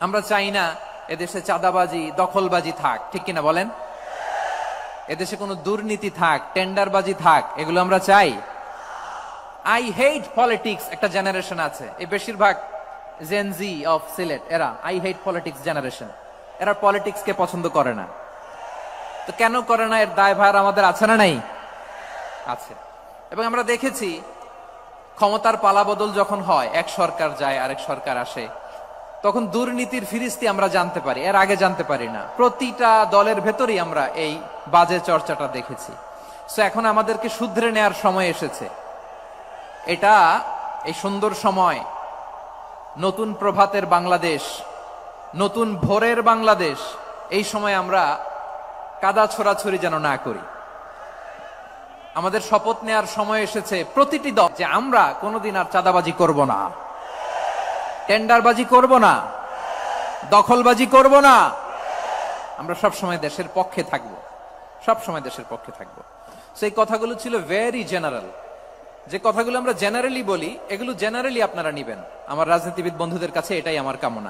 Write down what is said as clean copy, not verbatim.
আমরা চাই না এদেশে চাঁদাবাজি দখলবাজি থাক, ঠিক কিনা বলেন? এদেশে কোনো দুর্নীতি থাক, টেন্ডারবাজি থাক, এগুলো আমরা চাই? আই হেট পলিটিক্স একটা জেনারেশন আছে, এই বেশিরভাগ জেনজি অফ সিলেট, এরা আই হেট পলিটিক্স জেনারেশন। এরা পলিটিক্স কে পছন্দ করে না। তো কেন করে না, এর দায়ভার আমাদের আছে না নাই? আছে। এবং আমরা দেখেছি ক্ষমতার পালাবদল যখন হয়, এক সরকার যায় আরেক সরকার আসে, তখন দুর্নীতির ফিরিস্তি আমরা জানতে পারি, এর আগে জানতে পারি না। প্রতিটা দলের ভেতরেই আমরা এই বাজে চর্চাটা দেখেছি। সো এখন আমাদেরকে শুধরে নেয়ার সময় এসেছে। এটা এই সুন্দর সময়, নতুন প্রভাতের বাংলাদেশ, নতুন ভোরের বাংলাদেশ, এই সময় আমরা কাদা ছোড়াছড়ি যেন না করি। আমাদের শপথ নেয়ার সময় এসেছে প্রতিটি দল যে আমরা কোনোদিন আর চাঁদাবাজি করব না, টেন্ডারবাজি করব না, দখলবাজি করব না। আমরা সব সময় দেশের পক্ষে থাকব, সব সময় দেশের পক্ষে থাকব। সেই কথাগুলো ছিল ভেরি জেনারেল। যে কথাগুলো আমরা জেনারেলি বলি, এগুলো জেনারেলি আপনারা নিবেন। আমার রাজনীতিবিদ বন্ধুদের কাছে এটাই আমার কামনা।